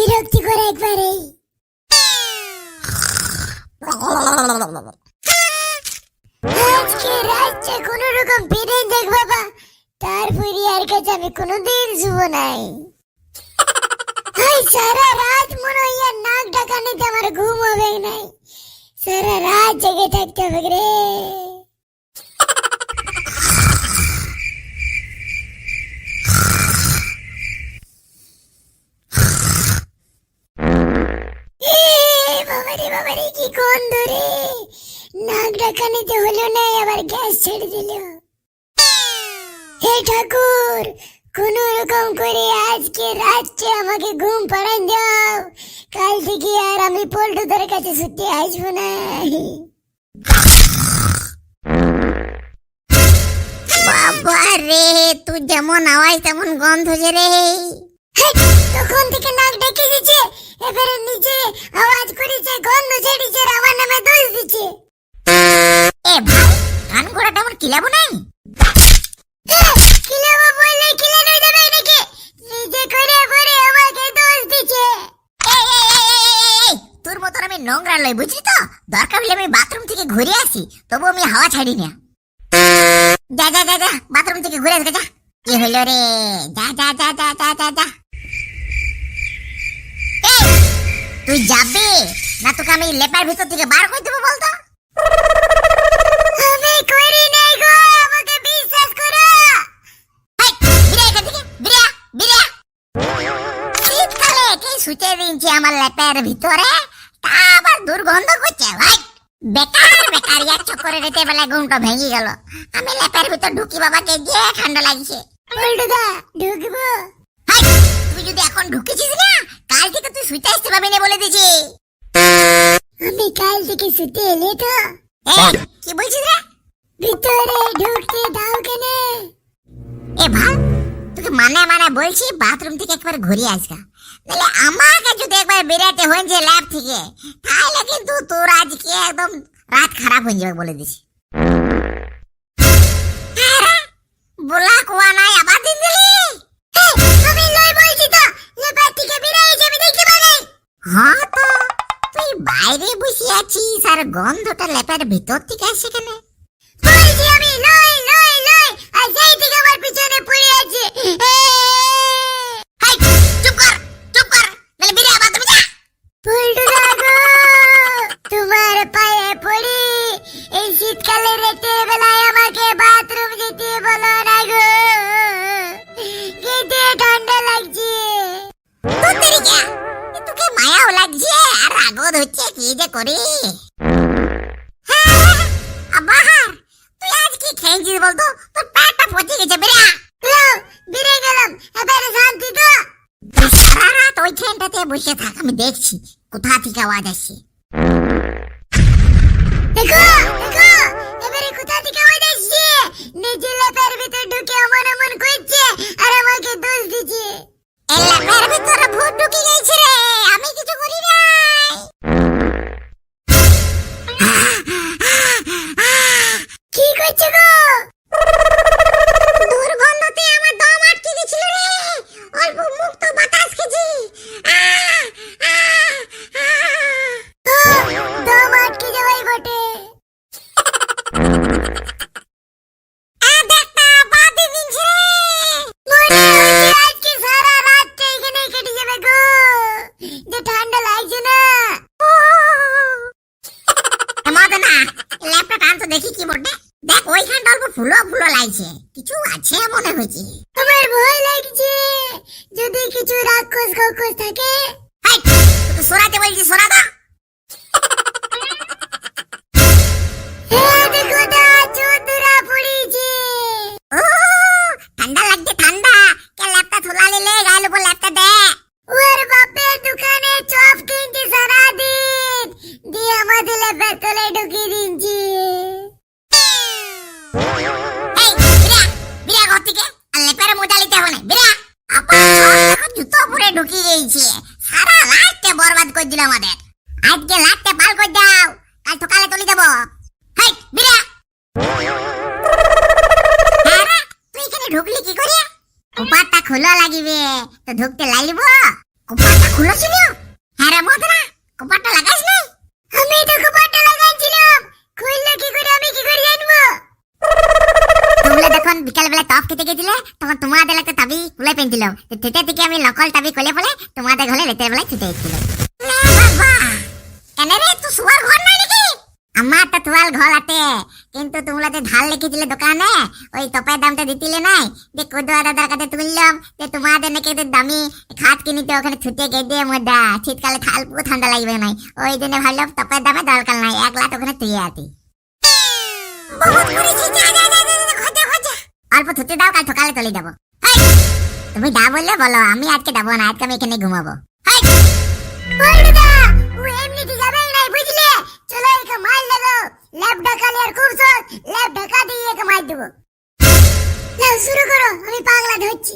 বিরক্তি করে একবারেই। আজকে রাতটা কোন রকম পেরে দেখ বাবা, তারপরে আর কাছে আমি কোনোদিন শুভ নাই। সারা রাত মনে হয় আর নাক ডাকানিতে আমার ঘুম হবে নাই, সারা রাত জেগে থাকতে হবে রে। বাবারে কি গন্ধ রে, নাক ডাকানিতে হলো না আবার গ্যাস ছেড়ে দিল। হে ঠাকুর, কোন রকম করে আজকে রাতে আমাকে ঘুম পাড়ান দাও, কাল থেকে আর আমি পল্টুদের কাছে শুতে আসবো না। বাবা রে, তুই যেমন আওয়াজ তেমন গন্ধ যে রে। তখন থেকে নাক ডেকে দিচ্ছে, এবারে নিচে আওয়াজ করেছে, গন্ধ ছেড়েছে, আমার নামে দোষ দিচ্ছে। এ ভাই, কান ঘোড়াটা আমার কিলাবো নাই? কিলাবো বললে কিলানো যাবে নাকি? নিজে করে পরে আমাকে দোষ দিচ্ছে। তোর মতন আমি নোংরা লই, বুঝলি তো? দরকার হলে আমি বাথরুম থেকে ঘুরে আসি, তবু আমি হাওয়া ছাড়ি না। যা যা যা যা, বাথরুম থেকে ঘুরে আসবে যা। কি হলো রে? যা যা যা যা যা যা যা। তুই যাবে না? তোকে আমি লেপার ভিতর থেকে বার করে দেবো বলতো। আমি করি নাই গো, আমাকে বিশ্বাস করো। বিরা এখান থেকে, বিরা বিরা। শীতকালে কে শুতে দিনছে আমার লেপের ভিতরে, তা আবার দুর্গন্ধ করছে। ভাই বেকার বেকার এক চক্করে রেতে বেলা ঘুমটা ভেঙে গেল। আমি লেপের ভিতর ঢুকি, বাবাকে যে ঠান্ডা লাগছে। পল্টুদা ঢুকবো? তুই যদি এখন ঢুকেছিস না, কাল থেকে তুই শুতে আসতে পারবি না বলে দিছি। আমি কাল থেকে শুতে এলে তো। কি বলছিস রে? ভিতরে ঢুকতে দাও কেন? এ ভাই, তোকে মানে মানে বলছি বাথরুম থেকে একবার ঘুরে আসগা, নাহলে আমাকে যদি একবার বেরাতে হয়েছে ল্যাব থেকে, তাহলে কিন্তু তোর আজকে একদম রাত খারাপ হয়ে যাবে বলে দিছি। বলা কোয়া নাই, আবার দিন দিলি। আমি লই বলছি তো, লেপার থেকে বেরিয়ে এসে আমি দেখতে পাই। হ্যাঁ তো, তুই বাইরে বসে আছিস আর গন্ধটা লেপার ভিতর থেকে আসে কেন? বলছি আমি লই লই লই, আর সেই থেকে আমার পিছনে পড়ে আছে। চুপ কর চুপ কর, নাহলে বেরিয়ে আবার তুমি যা। পল্টুদা গো, তোমার পায়ে পড়ি, এই শীতকালে রাতের বেলায় আমাকে বাথরুম যেতে বলো না গো, খেতে ঠান্ডা লাগছে। তোকে মায়াও লাগছে আর রাগও ধরছে, কি যে করি। আবার তুই আজ কি খেয়েছিস বলতো? তোর পেটটা পচে গেছে। বেরিয়া বেরিয়ে গেলাম, এবারে শান্তি তো। তুই সারা রাত ওই ট্রেনটাতে বসে থাক, আমি দেখছি কোথা থেকে আওয়াজ আসছে। দেখো দেখো, এবারে কোথা থেকে আওয়াজ আসছে? নিজে লেপের ভিতর ঢুকে এমন এমন করছে আর আমাকে দোষ দিচ্ছে। এই ল্যাপের ভিতরে ভূত ঢুকে গেছে রে, আমি কিছু করি নাই। কি করছে গো? দুর্গন্ধতে আমার দম আটকে গেছিল রে, অল্প মুক্ত বাতাস খেছি। দম আটকে যাওয়াই বটে। আজকে সারা রাতটা এখানেই কেটে যাবে গো, যে ঠান্ডা লাগছে না। ল্যাপটপ টান তো দেখি কি বটে। দেখ ওইখানটা অল্প ফুলো ফুলো লাগছে, কিছু আছে মনে হয়েছে। আমার ভয় লাগছে, যদি কিছু রাক্ষস খক্ষস থাকে। তোকে সরাতে বলছি, সরা দা। দেখো না, চোদরা পড়েছে। ও ঠান্ডা লাগছে, ঠান্ডা। কে ল্যাপটপ থোলা নিলে গায়ের উপর ল্যাপটপ দে। ওর বাপের দোকানে চপ কিনছে সারাদিন, দিয়ে আমাদের লেপের তলে ঢুকিয়ে দিচ্ছি। বিরা ঘর থেকে আর লেপের মোজা নিতে হবে না। বিরা জুতো পরে ঢুকিয়ে গেছে, সারা রাতটা বরবাদ করে দিল আমাদের। আজকে রাতটা পার করে দাও, কাল সকালে তুলে দেবো। বিরা তুই এখানে ঢুকলি কি করে? কপাটটা খোলা লাগিবে তো ঢুকতে লাইব। কুপারটা খুলেছিল? হ্যাঁ রে মদনা, কুপারটা লাগাস নাই? আমি তো কুপারটা লাগাইছিলাম, খুললো কি করে আমি কি করে জানবো? তোমরা যখন বিকাল বেলা টপ খেতে গেছিলে তখন তোমাদের একটা তাবি খুলে পেয়েছিলাম, সেটা থেকে আমি নকল তাবি খুলে ফেলে তোমাদের ঘরে রাতের বেলায় ছুটে এসেছিল। বাবা কেন রে, তুই শোয়ার ঘর নাই নাকি? আমার তো তোয়াল ঘর আছে, কিন্তু তোমরা যে ধার লিখেছিলে দোকানে ওই টপের দামটা দিতিলে নাই, যে কদুয়া দাদার কাছে তুললাম যে তোমাদের নাকি একটু দামি খাট কিনিতে ওখানে ছুটে গেছে মধ্যে শীতকালে থাল পুরো ঠান্ডা লাগবে নাই, ওই জন্য ভাবলাম টপের দামে দরকার নাই, 1 লাখ ওখানে তুই আতি। বহুত করেছি, যা যা যা যা, খোঁজা খোঁজা অল্প থুতে দাও, কাল সকালে চলে যাবো। তুমি যা বললে বলো, আমি আজকে যাবো না, আজকে আমি এখানে ঘুমাবো। বলদা ও এমনিতে যাবেই নাই বুঝলে, চলো একে মার লাগো, ল্যাব ঢাকালে আর খুব সহজ, ল্যাব ঢাকা দিয়ে একে মার দেবো। নাও শুরু করো, আমি পাগলা ধরছি।